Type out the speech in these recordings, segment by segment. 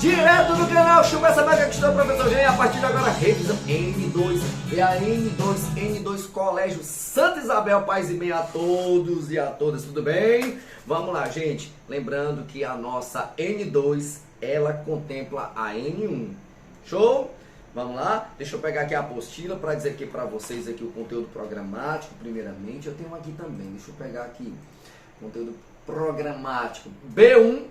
Direto do canal Chupa essa Mega, que estou o professor G. A partir de agora, revisão N2. É a N2 Colégio Santa Isabel. Paz e bem a todos e a todas, tudo bem? Vamos lá, gente. Lembrando que a nossa N2, ela contempla a N1. Show? Vamos lá? Deixa eu pegar aqui a apostila para dizer aqui para vocês aqui o conteúdo programático, primeiramente. Eu tenho aqui também, deixa eu pegar aqui. Conteúdo programático. B1.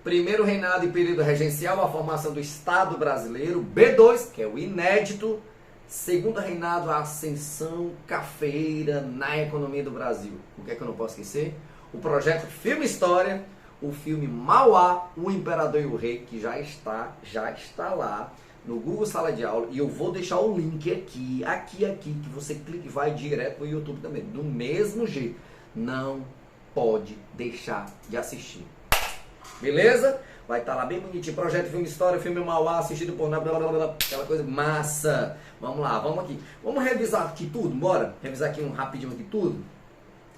Primeiro reinado e período regencial, a formação do Estado brasileiro. B2, que é o inédito. Segundo reinado, a ascensão cafeeira na economia do Brasil. O que é que eu não posso esquecer? O projeto Filme História, o filme Mauá, o Imperador e o Rei, que já está lá no Google Sala de Aula. E eu vou deixar o link aqui, que você clica e vai direto para o YouTube também. Do mesmo jeito, não pode deixar de assistir. Beleza? Vai estar lá bem bonitinho. Projeto Filme História, filme Mauá, assistido por blá, blá, blá, blá, aquela coisa massa. Vamos lá, vamos aqui. Vamos revisar aqui tudo, bora? Revisar aqui rapidinho aqui tudo.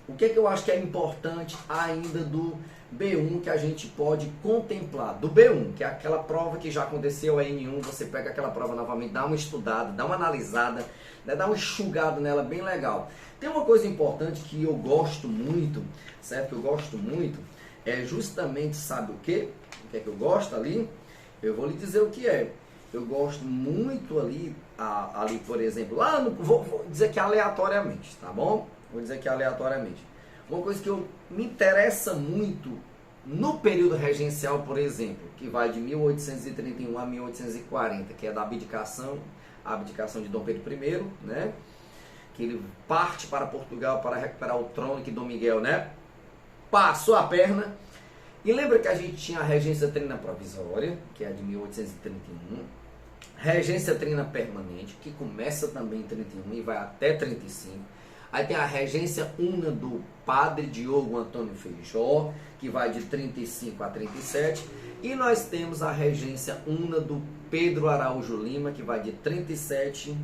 O que é que eu acho que é importante ainda do B1 que a gente pode contemplar? Do B1, que é aquela prova que já aconteceu a N1, você pega aquela prova novamente, dá uma estudada, dá uma analisada, né, dá uma enxugada nela bem legal. Tem uma coisa importante que eu gosto muito, certo? Eu gosto muito. É justamente, sabe o que? O que é que eu gosto ali? Eu vou lhe dizer o que é. Eu gosto muito ali, por exemplo, lá no, vou dizer que aleatoriamente, tá bom? Vou dizer que aleatoriamente. Uma coisa que me interessa muito no período regencial, por exemplo, que vai de 1831 a 1840, que é da abdicação, a abdicação de Dom Pedro I, né? Que ele parte para Portugal para recuperar o trono que Dom Miguel, né? Passou a perna. E lembra que a gente tinha a regência trina provisória, que é a de 1831, regência trina permanente, que começa também em 31 e vai até 35. Aí tem a regência una do padre Diogo Antônio Feijó, que vai de 35 a 37. E nós temos a regência una do Pedro Araújo Lima, que vai de 37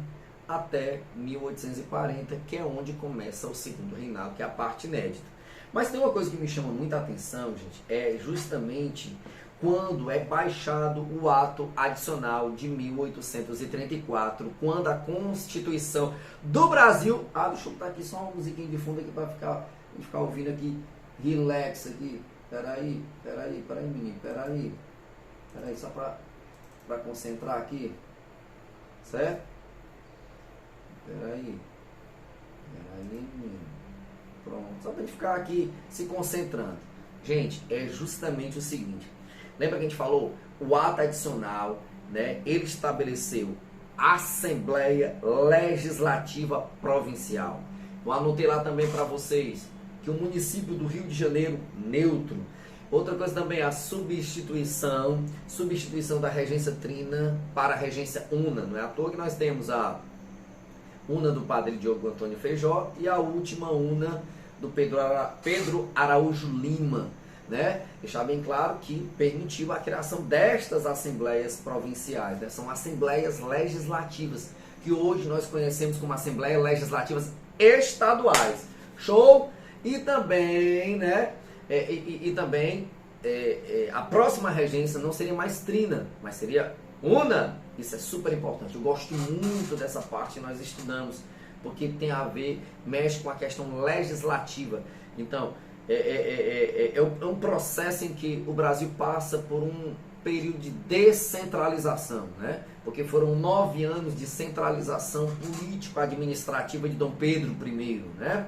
até 1840, que é onde começa o segundo reinado, que é a parte inédita. Mas tem uma coisa que me chama muita atenção, gente, é justamente quando é baixado o ato adicional de 1834, quando a Constituição do Brasil... deixa eu botar aqui só uma musiquinha de fundo aqui para ficar ouvindo aqui, relax aqui. Peraí, menino, peraí, só para concentrar aqui, certo? Peraí, menino. Pronto, só para a gente ficar aqui se concentrando. Gente, é justamente o seguinte. Lembra que a gente falou? O ato adicional, né? Ele estabeleceu Assembleia Legislativa Provincial. Eu anotei lá também para vocês que o município do Rio de Janeiro, neutro. Outra coisa também, a substituição da regência trina para a regência una. Não é à toa que nós temos a una do padre Diogo Antônio Feijó e a última una do Pedro Araújo Lima, né? Deixar bem claro que permitiu a criação destas assembleias provinciais, né? São assembleias legislativas, que hoje nós conhecemos como assembleias legislativas estaduais. Show? E também, né? A próxima regência não seria mais trina, mas seria una. Isso é super importante. Eu gosto muito dessa parte que nós estudamos, porque tem a ver, mexe com a questão legislativa. Então, é um processo em que o Brasil passa por um período de descentralização, né? Porque foram 9 anos de centralização político-administrativa de Dom Pedro I, né?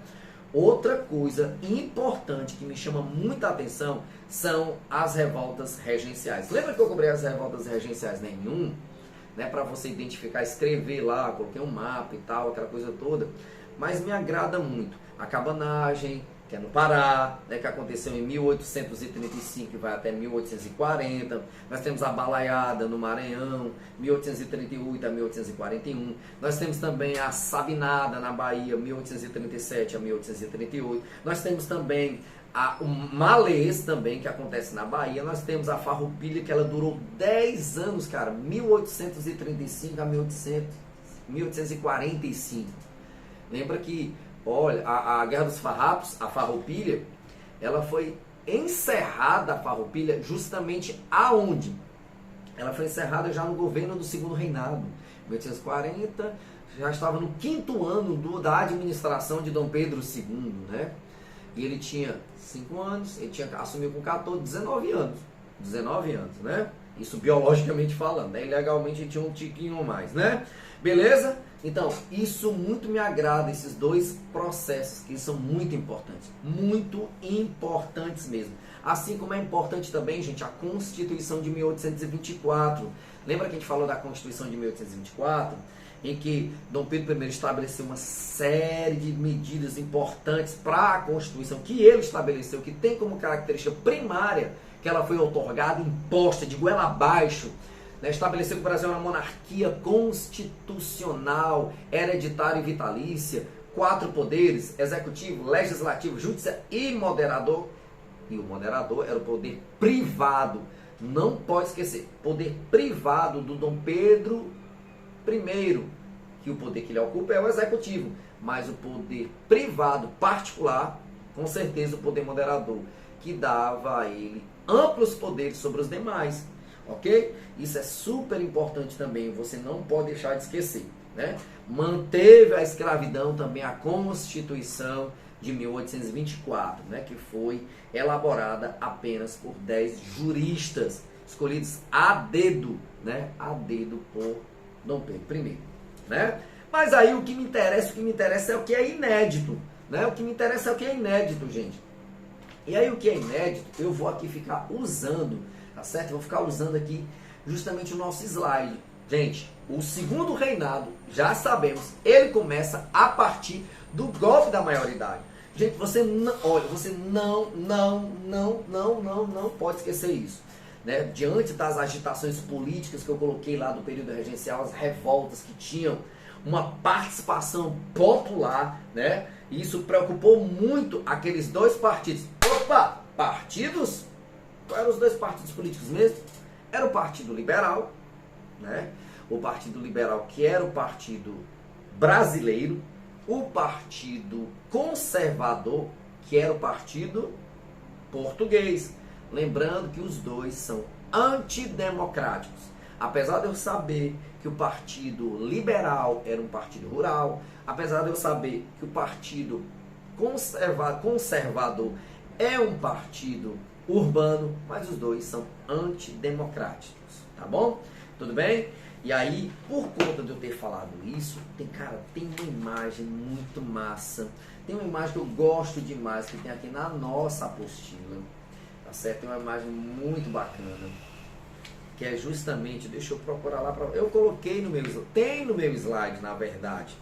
Outra coisa importante que me chama muita atenção são as revoltas regenciais. Lembra que eu cobrei as revoltas regenciais nenhum? Né, para você identificar, escrever lá, coloquei um mapa e tal, aquela coisa toda, mas me agrada muito a cabanagem, que é no Pará, né, que aconteceu em 1835 e vai até 1840, nós temos a balaiada no Maranhão, 1838 a 1841, nós temos também a sabinada na Bahia, 1837 a 1838, nós temos também o malês também, que acontece na Bahia. Nós temos a farroupilha, que ela durou 10 anos, cara, 1835 a 1845. Lembra que, olha, a Guerra dos Farrapos, a farroupilha, ela foi encerrada, a farroupilha, justamente aonde? ela foi encerrada já no governo do segundo reinado, 1840, já estava no 5º ano da administração de Dom Pedro II, né? E ele tinha 5 anos, ele assumiu com 14, 19 anos. 19 anos, né? Isso biologicamente falando, né? Legalmente ele tinha um tiquinho mais, né? Beleza? Então, isso muito me agrada, esses dois processos, que são muito importantes mesmo. Assim como é importante também, gente, a Constituição de 1824. Lembra que a gente falou da Constituição de 1824? Em que Dom Pedro I estabeleceu uma série de medidas importantes para a Constituição, que ele estabeleceu, que tem como característica primária que ela foi outorgada, imposta, de goela abaixo, né? Estabeleceu que o Brasil é uma monarquia constitucional, hereditária e vitalícia, 4 poderes, executivo, legislativo, judiciário e moderador. E o moderador era o poder privado. Não pode esquecer, poder privado do Dom Pedro I, que o poder que ele ocupa é o executivo, mas o poder privado particular, com certeza o poder moderador, que dava a ele amplos poderes sobre os demais, ok? Isso é super importante também, você não pode deixar de esquecer, né? Manteve a escravidão também a Constituição de 1824, né? Que foi elaborada apenas por 10 juristas, escolhidos a dedo, né? A dedo por Dom Pedro I, né? Mas aí o que me interessa é o que é inédito, né? O que me interessa é o que é inédito, gente. E aí o que é inédito, eu vou aqui ficar usando, tá certo? Eu vou ficar usando aqui justamente o nosso slide. Gente, o segundo reinado, já sabemos, ele começa a partir do golpe da maioridade. Gente, você não, olha, você não pode esquecer isso. Né? Diante das agitações políticas que eu coloquei lá do período regencial, as revoltas que tinham uma participação popular, né? E isso preocupou muito aqueles dois partidos. Opa! Partidos? Quais eram os dois partidos políticos mesmo? Era o Partido Liberal, né? O Partido Liberal, que era o partido brasileiro, o Partido Conservador, que era o partido português. Lembrando que os dois são antidemocráticos. Apesar de eu saber que o Partido Liberal era um partido rural, apesar de eu saber que o Partido Conservador é um partido urbano, mas os dois são antidemocráticos, tá bom? Tudo bem? E aí, por conta de eu ter falado isso, tem uma imagem muito massa, tem uma imagem que eu gosto demais, que tem aqui na nossa apostila, tá certo? Tem uma imagem muito bacana, que é justamente, deixa eu procurar lá, eu coloquei no meu slide, tem no meu slide, na verdade,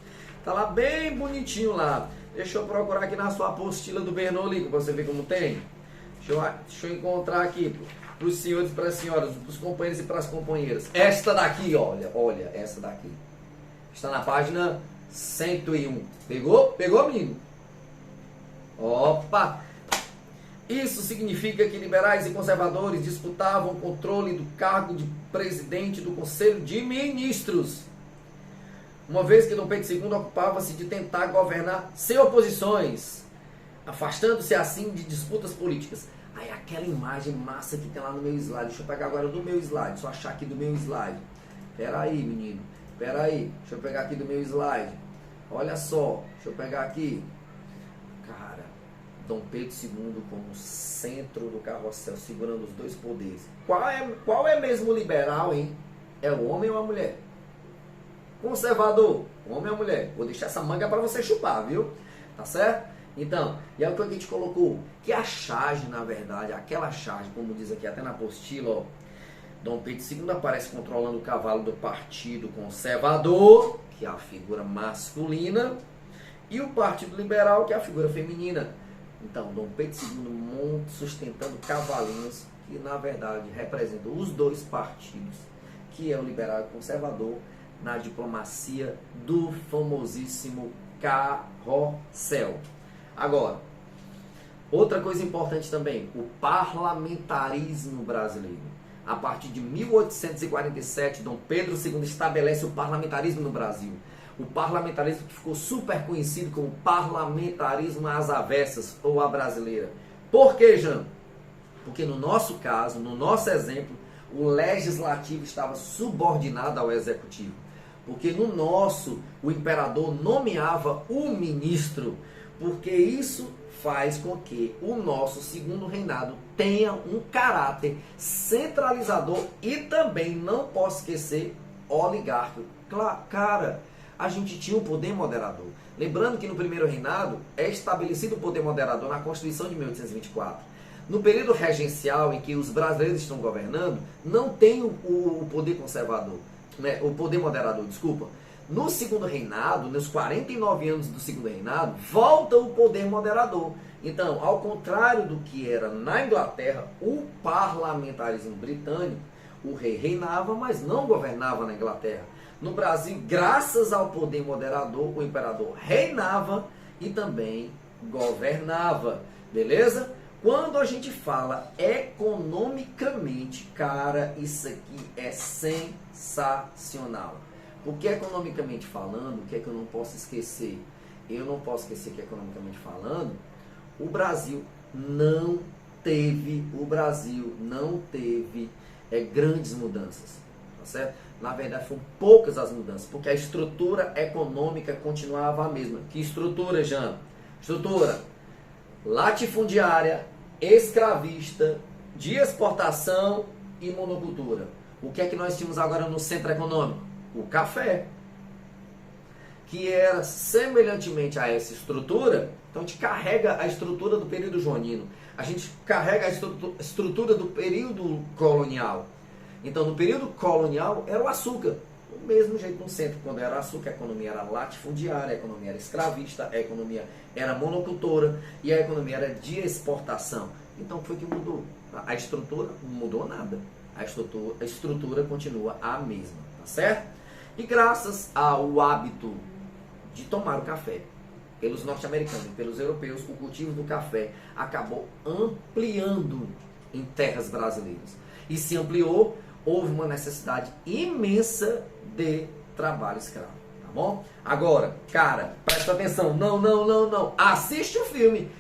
tá lá bem bonitinho lá, deixa eu procurar aqui na sua apostila do Bernoulli, pra você ver como tem, deixa eu encontrar aqui, para os senhores e para as senhoras, para os companheiros e para as companheiras, esta daqui, olha, essa daqui, está na página 101, pegou, menino? Opa! Isso significa que liberais e conservadores disputavam o controle do cargo de presidente do Conselho de Ministros, uma vez que Dom Pedro II ocupava-se de tentar governar sem oposições, afastando-se assim de disputas políticas. Aí aquela imagem massa que tem lá no meu slide, deixa eu pegar agora do meu slide, só achar aqui do meu slide. Pera aí, menino, pera aí, deixa eu pegar aqui do meu slide. Olha só, deixa eu pegar aqui. Cara, Dom Pedro II como centro do carrossel, segurando os dois poderes. Qual é mesmo o liberal, hein? É o homem ou a mulher? Conservador, homem ou mulher? Vou deixar essa manga para você chupar, viu? Tá certo? Então, e aí o que a gente colocou? Que a charge, na verdade, aquela charge, como diz aqui até na apostila, ó, Dom Pedro II aparece controlando o cavalo do Partido Conservador, que é a figura masculina, e o Partido Liberal, que é a figura feminina. Então, Dom Pedro II monta sustentando cavalinhos que, na verdade, representam os dois partidos, que é o liberal e o conservador, na diplomacia do famosíssimo carrossel. Agora, outra coisa importante também, o parlamentarismo brasileiro. A partir de 1847, Dom Pedro II estabelece o parlamentarismo no Brasil. O parlamentarismo que ficou super conhecido como parlamentarismo às avessas ou à brasileira. Por que, Jean? Porque no nosso caso, no nosso exemplo, o legislativo estava subordinado ao executivo. Porque no nosso, o imperador nomeava o ministro, porque isso faz com que o nosso segundo reinado tenha um caráter centralizador e também, não posso esquecer, oligárquico. Cara, a gente tinha um poder moderador. Lembrando que no primeiro reinado é estabelecido o poder moderador na Constituição de 1824. No período regencial em que os brasileiros estão governando, não tem o poder conservador, né? O poder moderador, desculpa. No segundo reinado, nos 49 anos do segundo reinado, volta o poder moderador. Então, ao contrário do que era na Inglaterra, o parlamentarismo britânico, o rei reinava, mas não governava na Inglaterra. No Brasil, graças ao poder moderador, o imperador reinava e também governava. Beleza? Quando a gente fala economicamente, cara, isso aqui é sensacional. Porque economicamente falando, o que é que eu não posso esquecer? Eu não posso esquecer que economicamente falando, o Brasil não teve grandes mudanças, tá certo? Na verdade, foram poucas as mudanças, porque a estrutura econômica continuava a mesma. Que estrutura, Jean? Estrutura latifundiária, escravista, de exportação e monocultura. O que é que nós tínhamos agora no centro econômico? O café, que era semelhantemente a essa estrutura. Então a gente carrega a estrutura do período joanino, a gente carrega a estrutura do período colonial. Então no período colonial era o açúcar, do mesmo jeito no centro, quando era açúcar, a economia era latifundiária, a economia era escravista, a economia era monocultora e a economia era de exportação. Então foi que mudou. A estrutura não mudou nada, a estrutura continua a mesma, tá certo? E graças ao hábito de tomar o café pelos norte-americanos e pelos europeus, o cultivo do café acabou ampliando em terras brasileiras. E se ampliou, houve uma necessidade imensa de trabalho escravo, tá bom? Agora, cara, presta atenção, não, assiste o filme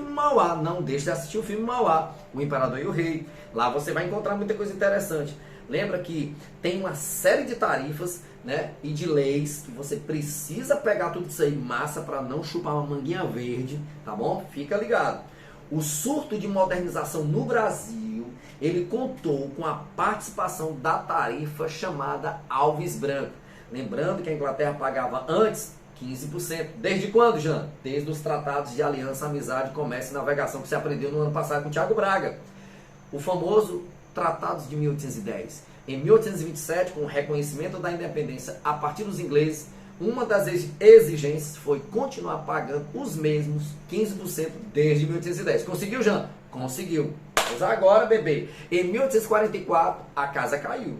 Mauá, não deixe de assistir o filme Mauá, O Imperador e o Rei, lá você vai encontrar muita coisa interessante. Lembra que tem uma série de tarifas, né, e de leis que você precisa pegar tudo isso aí massa para não chupar uma manguinha verde, tá bom? Fica ligado. O surto de modernização no Brasil, ele contou com a participação da tarifa chamada Alves Branco. Lembrando que a Inglaterra pagava antes 15%. Desde quando, Jean? Desde os tratados de aliança, amizade, comércio e navegação que você aprendeu no ano passado com o Thiago Braga. O famoso Tratados de 1810. Em 1827, com o reconhecimento da independência a partir dos ingleses, uma das exigências foi continuar pagando os mesmos 15% desde 1810. Conseguiu, Jean? Conseguiu. Mas agora, bebê, em 1844, a casa caiu.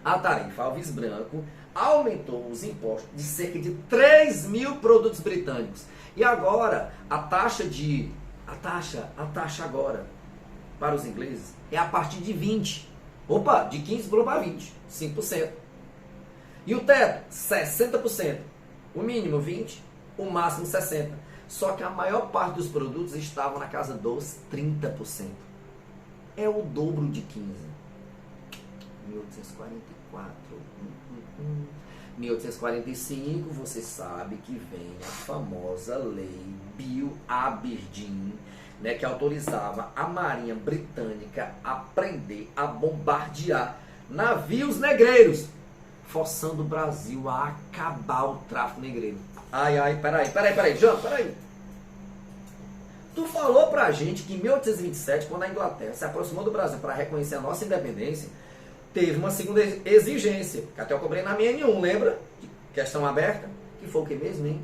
A tarifa Alves Branco aumentou os impostos de cerca de 3 mil produtos britânicos. E agora, a taxa agora para os ingleses é a partir de 20. Opa, de 15 pulou para 20, 5%. E o teto, 60%. O mínimo 20, o máximo 60%. Só que a maior parte dos produtos estavam na casa dos 30%. É o dobro de 15. 1844. 1845, você sabe que vem a famosa lei Bill Aberdeen, né, que autorizava a Marinha Britânica a prender, a bombardear navios negreiros, forçando o Brasil a acabar o tráfico negreiro. Peraí, João, peraí. Tu falou pra gente que em 1827, quando a Inglaterra se aproximou do Brasil para reconhecer a nossa independência, teve uma segunda exigência, que até eu cobrei na minha N1, lembra? Questão aberta, que foi o que mesmo, hein?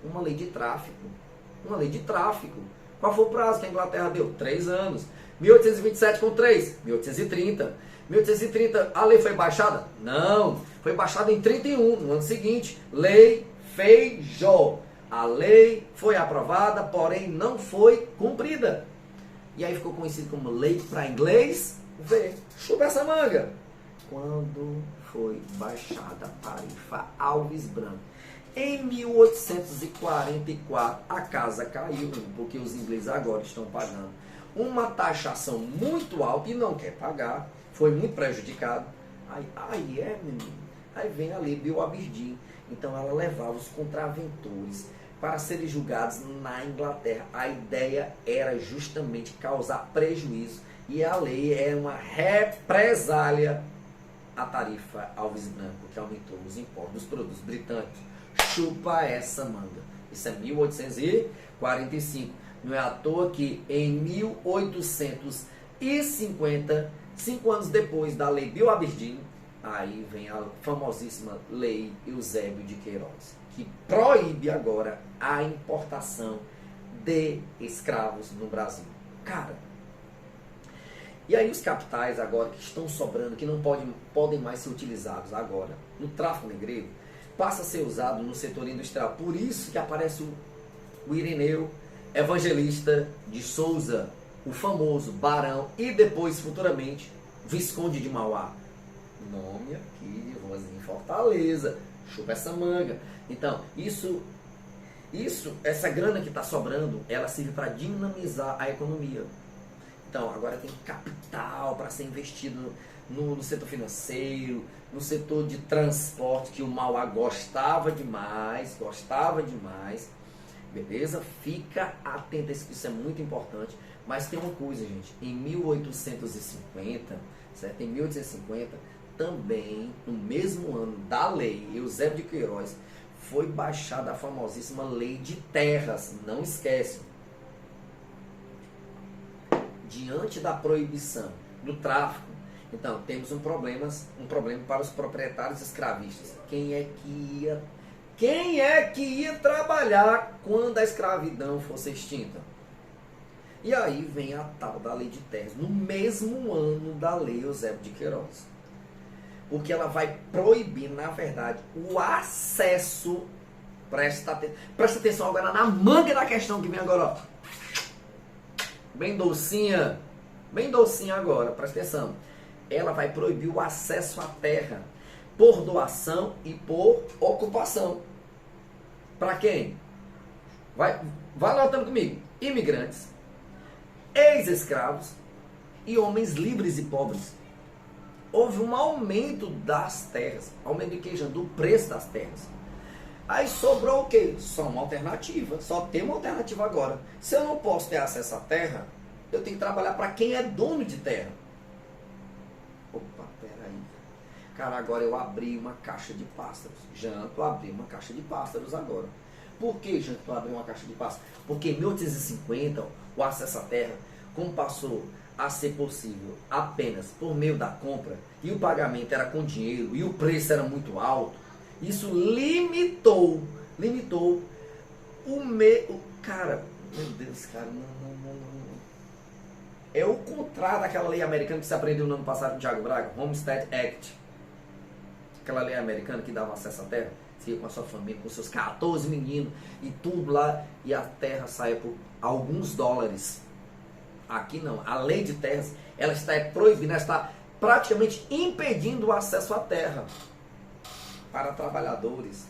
Uma lei de tráfico. Qual foi o prazo que a Inglaterra deu? 3 anos. 1827 com 3, 1830. 1830, a lei foi baixada? Não, foi baixada em 31, no ano seguinte. Lei Feijó. A lei foi aprovada, porém não foi cumprida. E aí ficou conhecido como lei para inglês ver. Chupa essa manga. Quando foi baixada a tarifa Alves Branco? Em 1844, a casa caiu, porque os ingleses agora estão pagando uma taxação muito alta e não quer pagar, foi muito prejudicado. Aí menino. Aí vem a lei Bill Aberdeen. Então ela levava os contraventores para serem julgados na Inglaterra. A ideia era justamente causar prejuízo e a lei é uma represália à tarifa Alves Branco, que aumentou os impostos dos produtos britânicos. Chupa essa manga. Isso é 1845. Não é à toa que em 1850, 5 anos depois da lei Bill Aberdeen, aí vem a famosíssima lei Eusébio de Queiroz, que proíbe agora a importação de escravos no Brasil. Cara, e aí os capitais agora que estão sobrando, que não podem mais ser utilizados agora no tráfico negreiro, passa a ser usado no setor industrial. Por isso que aparece o Irineu Evangelista de Souza, o famoso Barão e depois futuramente Visconde de Mauá. Nome aqui de vozinho Fortaleza. Chupa essa manga. Então, essa grana que está sobrando, ela serve para dinamizar a economia. Então, agora tem capital para ser investido no setor financeiro, no setor de transporte, que o Mauá gostava demais. Beleza? Fica atento a isso, que isso é muito importante. Mas tem uma coisa, gente. Em 1850, certo? Em 1850, também, no mesmo ano da lei Eusébio de Queiroz, foi baixada a famosíssima Lei de Terras. Não esquece. Diante da proibição do tráfico, então temos um problema para os proprietários escravistas. Quem é que ia trabalhar quando a escravidão fosse extinta? E aí vem a tal da Lei de Terras, no mesmo ano da Lei Eusébio de Queiroz. Porque ela vai proibir, na verdade, o acesso. Presta atenção agora na manga da questão que vem agora, ó. Bem docinha agora, presta atenção. Ela vai proibir o acesso à terra por doação e por ocupação. Para quem? Vai anotando comigo. Imigrantes, ex-escravos e homens livres e pobres. Houve um aumento das terras. Aumento de quê, do preço das terras. Aí sobrou o quê? Só uma alternativa. Só tem uma alternativa agora. Se eu não posso ter acesso à terra, eu tenho que trabalhar para quem é dono de terra. Opa, peraí. Cara, agora eu abri uma caixa de pássaros. Janto, abri uma caixa de pássaros agora. Por que, Janto, abri uma caixa de pássaros? Porque em 1850, o acesso à terra, como passou a ser possível apenas por meio da compra, e o pagamento era com dinheiro, e o preço era muito alto, isso limitou cara, meu Deus, cara, não. É o contrário daquela lei americana que se aprendeu no ano passado com o Thiago Braga, Homestead Act. Aquela lei americana que dava acesso à terra. Você ia com a sua família, com seus 14 meninos e tudo lá, e a terra saia por alguns dólares. Aqui não. A lei de terras, ela está proibindo, ela está praticamente impedindo o acesso à terra para trabalhadores,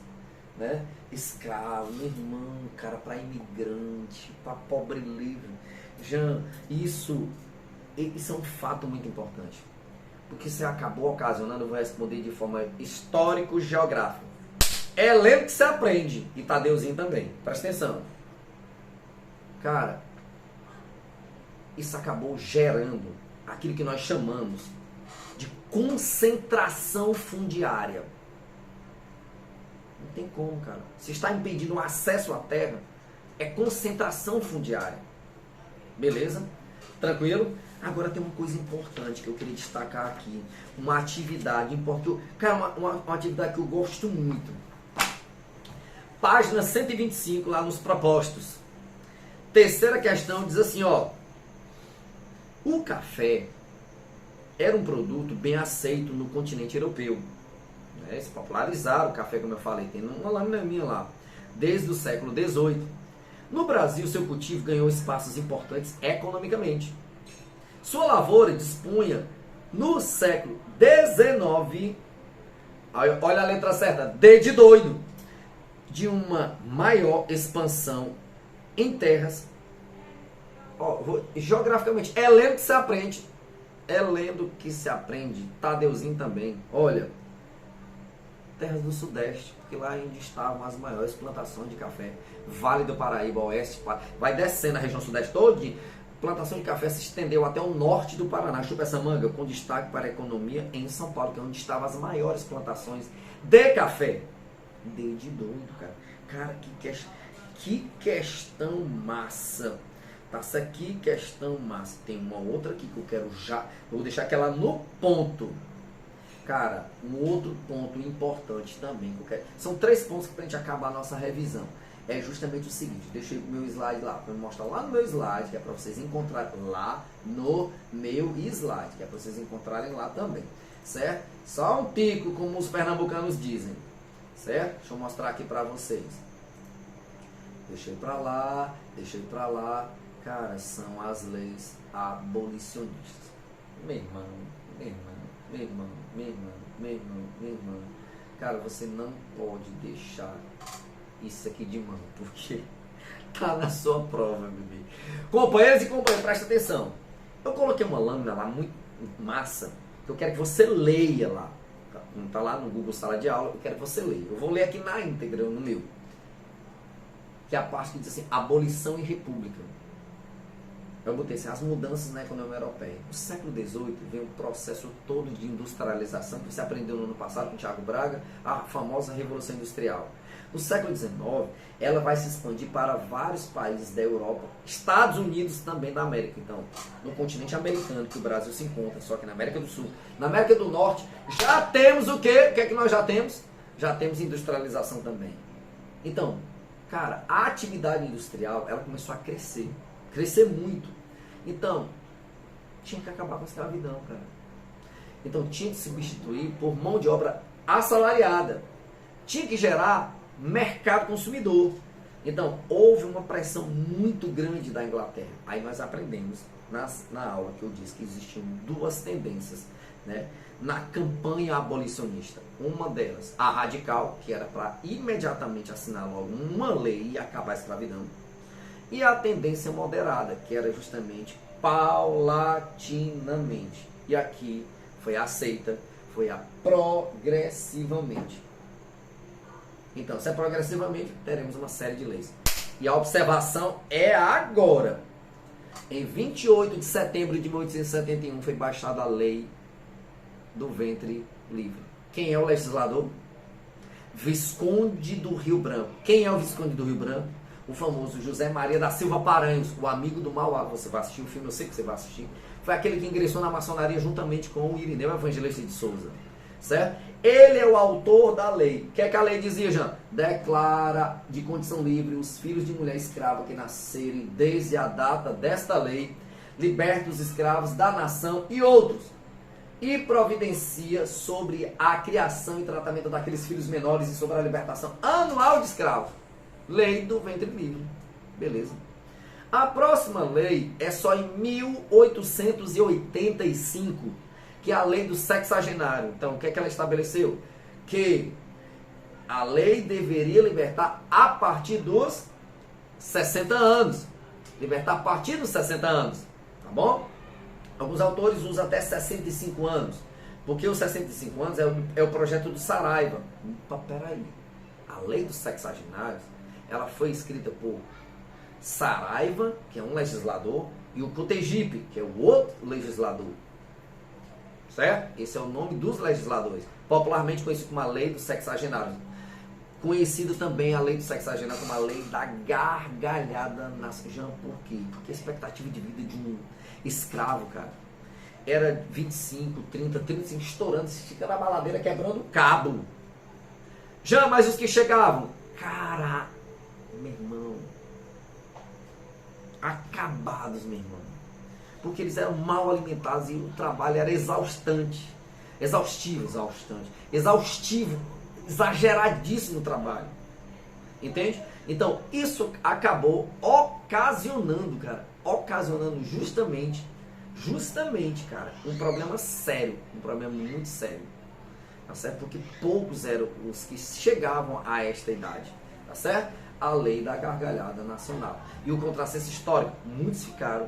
né? Escravo, meu irmão, cara, para imigrante, para pobre livre. Jean, isso é um fato muito importante. Porque você acabou ocasionando, eu vou responder de forma histórico-geográfica. É lento que você aprende. E Tadeuzinho também. Presta atenção. Cara, isso acabou gerando aquilo que nós chamamos de concentração fundiária. Não tem como, cara. Se está impedindo o acesso à terra, é concentração fundiária. Beleza? Tranquilo? Agora tem uma coisa importante que eu queria destacar aqui. Uma atividade importante. Cara, uma atividade que eu gosto muito. Página 125, lá nos propostos. Terceira questão diz assim, ó. O café era um produto bem aceito no continente europeu. Se popularizaram o café, como eu falei, tem uma lâmina minha lá, desde o século XVIII. No Brasil, seu cultivo ganhou espaços importantes economicamente. Sua lavoura dispunha, no século XIX, olha a letra certa, D de doido, de uma maior expansão em terras Ó, geograficamente, é lendo que se aprende. É lendo que se aprende. Tadeuzinho também. Olha, terras do Sudeste, que lá onde estavam as maiores plantações de café. Vale do Paraíba, Oeste, vai descendo a região Sudeste toda. Plantação de café se estendeu até o norte do Paraná. Chupa essa manga, com destaque para a economia em São Paulo, que é onde estavam as maiores plantações de café. Dei de doido, cara. Cara, que questão massa. Passa aqui, questão massa. Tem uma outra aqui que eu quero já. Eu vou deixar aquela no ponto. Cara, um outro ponto importante também que eu quero. São 3 pontos que pra gente acabar a nossa revisão. É justamente o seguinte, deixa eu ir pro meu slide lá, para mostrar lá no meu slide, que é para vocês encontrarem lá no meu slide, que é para vocês encontrarem lá também, certo? Só um tico, como os pernambucanos dizem, certo? Deixa eu mostrar aqui para vocês. Deixa eu ir para lá, cara, são as leis abolicionistas. Meu irmão, cara, você não pode deixar isso aqui de mão, porque tá na sua prova, bebê. Companheiros e companheiras, presta atenção. Eu coloquei uma lâmina lá muito massa, que eu quero que você leia lá. Não tá lá no Google Sala de Aula, eu quero que você leia. Eu vou ler aqui na íntegra, no meu. Que é a parte que diz assim, abolição e república. Eu botei assim, as mudanças na economia europeia. No século XVIII veio um processo todo de industrialização, que você aprendeu no ano passado com o Thiago Braga, a famosa Revolução Industrial. No século XIX, ela vai se expandir para vários países da Europa, Estados Unidos também da América. Então, no continente americano, que o Brasil se encontra, só que na América do Sul, na América do Norte, já temos o quê? O que é que nós já temos? Já temos industrialização também. Então, cara, a atividade industrial, ela começou a crescer muito. Então, tinha que acabar com a escravidão, cara. Então, tinha que substituir por mão de obra assalariada. Tinha que gerar mercado consumidor. Então, houve uma pressão muito grande da Inglaterra. Aí nós aprendemos na aula que eu disse que existiam 2 tendências, né, na campanha abolicionista. Uma delas, a radical, que era para imediatamente assinar logo uma lei e acabar a escravidão. E a tendência moderada, que era justamente paulatinamente. E aqui foi aceita, foi a progressivamente. Então, se é progressivamente, teremos uma série de leis. E a observação é agora. Em 28 de setembro de 1871 foi baixada a lei do ventre livre. Quem é o legislador? Visconde do Rio Branco. Quem é o Visconde do Rio Branco? O famoso José Maria da Silva Paranhos, o amigo do Mauá. Você vai assistir o filme, eu sei que você vai assistir. Foi aquele que ingressou na maçonaria juntamente com o Irineu Evangelista de Souza. Certo? Ele é o autor da lei. O que é que a lei dizia, Jean? Declara de condição livre os filhos de mulher escrava que nascerem desde a data desta lei, liberta os escravos da nação e outros. E providencia sobre a criação e tratamento daqueles filhos menores e sobre a libertação anual de escravos. Lei do ventre livre. Beleza. A próxima lei é só em 1885, que é a lei do sexagenário. Então, o que é que ela estabeleceu? Que a lei deveria libertar a partir dos 60 anos. Libertar a partir dos 60 anos. Tá bom? Alguns autores usam até 65 anos. Porque os 65 anos é o projeto do Saraiva. Opa, peraí. A lei dos sexagenários, ela foi escrita por Saraiva, que é um legislador, e o Cotegipe, que é o outro legislador. Certo? Esse é o nome dos legisladores. Popularmente conhecido como a lei dos sexagenários. Conhecido também a lei do sexagenário como a lei da gargalhada nacional. Por quê? Porque a expectativa de vida de um escravo, cara, era 25, 30, 35, estourando, se fica na baladeira quebrando o cabo. Já, mas os que chegavam, cara, meu irmão, acabados, meu irmão. Porque eles eram mal alimentados e o trabalho era exaustivo, exageradíssimo o trabalho. Entende? Então, isso acabou ocasionando justamente, cara, um problema sério, um problema muito sério. Tá certo? Porque poucos eram os que chegavam a esta idade. tá certo? A lei da gargalhada nacional. E o contrassenso histórico, muitos ficaram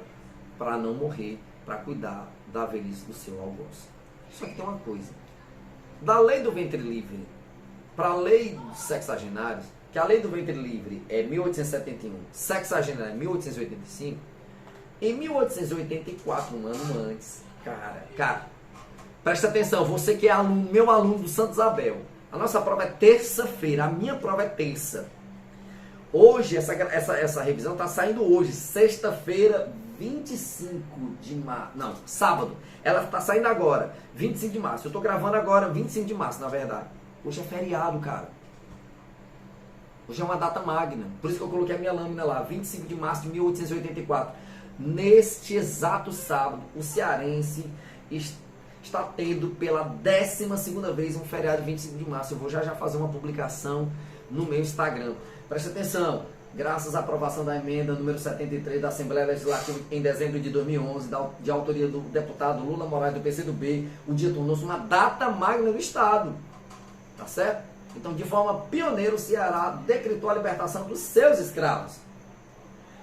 para não morrer, para cuidar da velhice do seu algoz. Só que tem uma coisa, da lei do ventre livre para a lei dos sexagenários, que a lei do ventre livre é 1871, sexagenário é 1885, em 1884, um ano antes, cara, presta atenção, você que é aluno, meu aluno do Santa Isabel, a nossa prova é terça-feira, a minha prova é terça. Hoje, essa revisão está saindo hoje, sexta-feira, 25 de março, não, sábado, ela está saindo agora, 25 de março, eu estou gravando agora, 25 de março, na verdade. Hoje é feriado, cara. Hoje é uma data magna, por isso que eu coloquei a minha lâmina lá, 25 de março de 1884. Neste exato sábado, o cearense está tendo pela 12ª vez um feriado de 25 de março. Eu vou já fazer uma publicação no meu Instagram. Preste atenção, graças à aprovação da emenda número 73 da Assembleia Legislativa em dezembro de 2011, de autoria do deputado Lula Moraes do PCdoB, o dia tornou-se uma data magna do Estado. Tá certo? Então, de forma pioneira, o Ceará decretou a libertação dos seus escravos.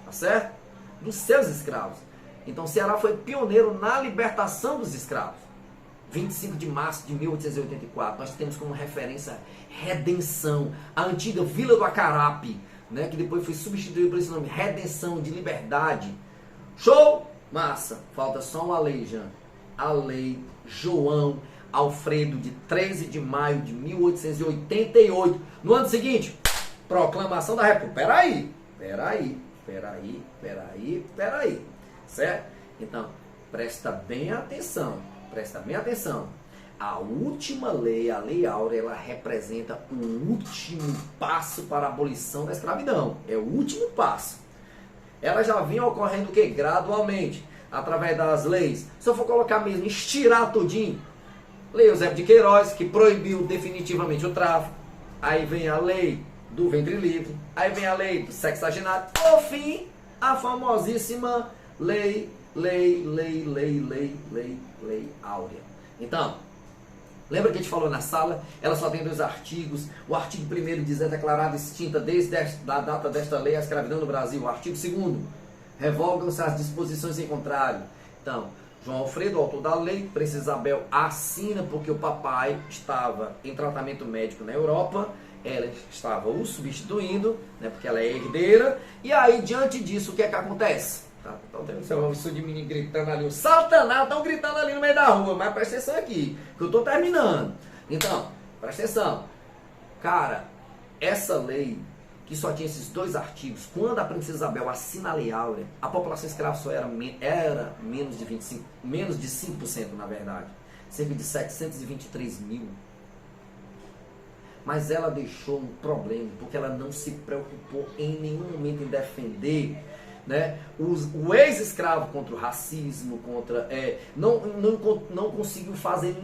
Tá certo? Dos seus escravos. Então, o Ceará foi pioneiro na libertação dos escravos. 25 de março de 1884, nós temos como referência Redenção, a antiga Vila do Acarape, né, que depois foi substituído por esse nome, Redenção, de liberdade. Show? Massa. Falta só uma lei, Jean. A lei João Alfredo, de 13 de maio de 1888. No ano seguinte, proclamação da República. Peraí. Certo? Então, presta bem atenção. A última lei, a Lei Áurea, ela representa o último passo para a abolição da escravidão. É o último passo. Ela já vinha ocorrendo o quê? Gradualmente, através das leis. Se eu for colocar mesmo, estirar tudinho, Lei Eusébio de Queiroz, que proibiu definitivamente o tráfico. Aí vem a lei do ventre livre. Aí vem a lei do sexagenário. Por fim, a famosíssima Lei Áurea. Então, lembra que a gente falou na sala? Ela só tem 2 artigos. O artigo 1º diz: é declarada extinta desde a data desta lei a escravidão no Brasil. O artigo 2º, revogam-se as disposições em contrário. Então, João Alfredo, autor da lei, Princesa Isabel assina porque o papai estava em tratamento médico na Europa, ela estava o substituindo, né, porque ela é herdeira, e aí, diante disso, o que é que acontece? Então tem um som de menino gritando ali, os Satanás estão gritando ali no meio da rua, mas presta atenção aqui, que eu estou terminando. Então, presta atenção. Cara, essa lei, que só tinha esses 2 artigos, quando a Princesa Isabel assina a Lei Áurea, a população escrava só era menos de 25%, menos de 5%, na verdade. Cerca de 723 mil. Mas ela deixou um problema, porque ela não se preocupou em nenhum momento em defender, né, o ex-escravo contra o racismo, contra não conseguiu fazer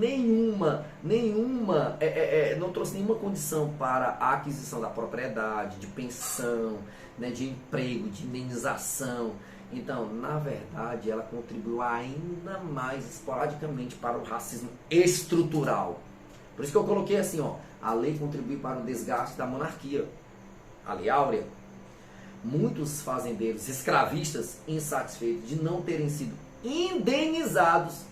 não trouxe nenhuma condição para a aquisição da propriedade, de pensão, né, de emprego, de indenização. Então, na verdade, ela contribuiu ainda mais esporadicamente para o racismo estrutural. Por isso que eu coloquei assim, ó, a lei contribui para o desgaste da monarquia, a Lei Áurea. Muitos fazendeiros escravistas, insatisfeitos de não terem sido indenizados,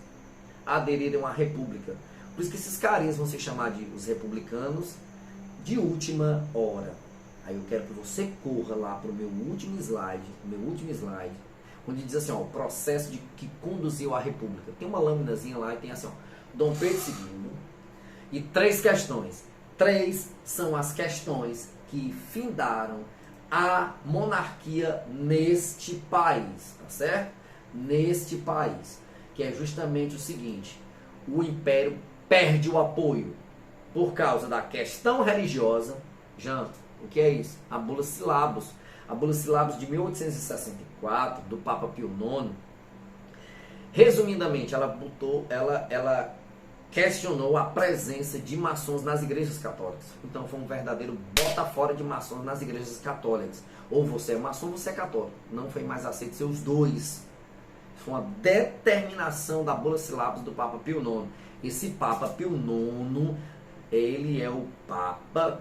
aderiram à república. Por isso que esses carinhas vão se chamar de os republicanos de última hora. Aí eu quero que você corra lá para o meu último slide, onde diz assim, ó, o processo que conduziu à república. Tem uma lâminazinha lá e tem assim, ó, Dom Pedro II e 3 questões. 3 são as questões que findaram a monarquia neste país, tá certo? Neste país, que é justamente o seguinte: o império perde o apoio por causa da questão religiosa. Jean, o que é isso? A Bula Syllabus. A Bula Syllabus de 1864, do Papa Pio IX. Resumidamente, ela questionou a presença de maçons nas igrejas católicas. Então foi um verdadeiro bota fora de maçons nas igrejas católicas. Ou você é maçom ou você é católico. Não foi mais aceito ser os dois. Foi uma determinação da Bula Syllabus do Papa Pio IX. Esse Papa Pio IX, ele é o Papa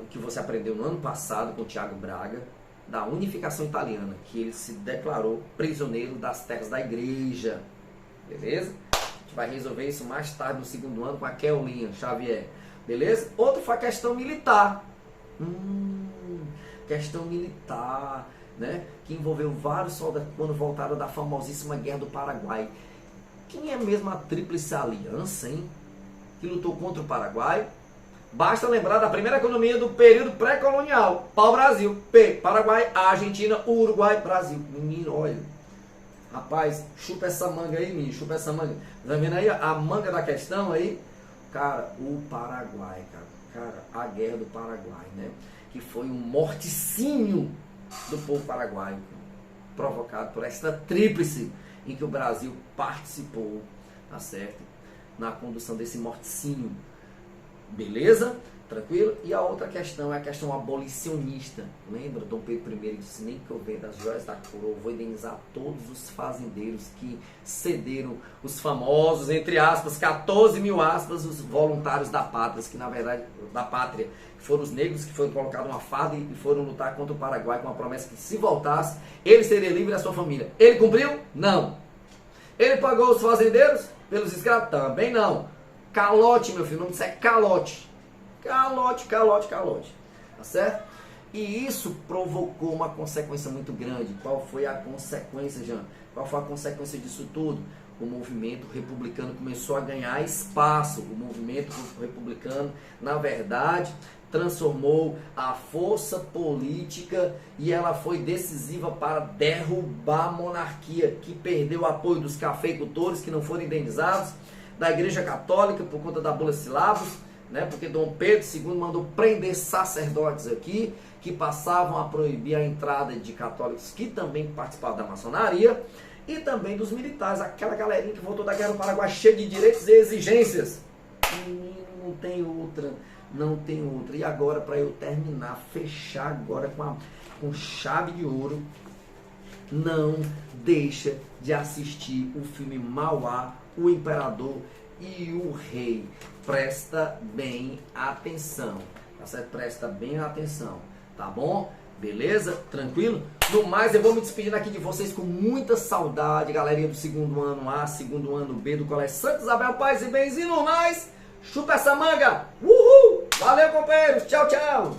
que você aprendeu no ano passado com o Thiago Braga, da unificação italiana, que ele se declarou prisioneiro das terras da igreja. Beleza? A gente vai resolver isso mais tarde no segundo ano com a Keolinha Xavier. Beleza? Outro foi a questão militar. Questão militar, né? Que envolveu vários soldados quando voltaram da famosíssima Guerra do Paraguai. Quem é mesmo a Tríplice Aliança, hein? Que lutou contra o Paraguai? Basta lembrar da primeira economia do período pré-colonial. Pau-Brasil. P. Paraguai, Argentina, Uruguai, Brasil. Menino, olha. Rapaz, chupa essa manga aí, menino. Chupa essa manga. Tá vendo aí a manga da questão aí? Cara, o Paraguai, cara. A Guerra do Paraguai, né? Que foi um morticínio do povo paraguaio. Provocado por esta tríplice em que o Brasil participou, tá certo? Na condução desse morticínio. Beleza? Tranquilo? E a outra questão é a questão abolicionista. Lembra? Dom Pedro I disse: nem que eu venda as joias da coroa, vou indenizar todos os fazendeiros que cederam os famosos, entre aspas, 14 mil aspas, os voluntários da pátria, que na verdade, da pátria, que foram os negros que foram colocados numa farda e foram lutar contra o Paraguai com a promessa que se voltasse, ele seria livre da sua família. Ele cumpriu? Não. Ele pagou os fazendeiros pelos escravos? Também não. Calote, meu filho, o nome disso é calote. Calote. Tá certo? E isso provocou uma consequência muito grande. Qual foi a consequência, Jean? Qual foi a consequência disso tudo? O movimento republicano começou a ganhar espaço. O movimento republicano, na verdade, transformou a força política e ela foi decisiva para derrubar a monarquia, que perdeu o apoio dos cafeicultores, que não foram indenizados, da Igreja Católica por conta da bula sílabus, né? Porque Dom Pedro II mandou prender sacerdotes aqui que passavam a proibir a entrada de católicos que também participavam da maçonaria, e também dos militares, aquela galerinha que voltou da Guerra do Paraguai cheia de direitos e exigências. Menino, não tem outra. E agora, para eu terminar, fechar agora com chave de ouro, não deixa de assistir o filme Mauá, o Imperador e o Rei. Presta bem atenção, tá certo? Presta bem atenção, tá bom? Beleza? Tranquilo? No mais, eu vou me despedindo aqui de vocês com muita saudade, galerinha do segundo ano A, segundo ano B do Colégio Santa Isabel, paz e bens, e no mais, chupa essa manga! Uhul! Valeu, companheiros! Tchau, tchau!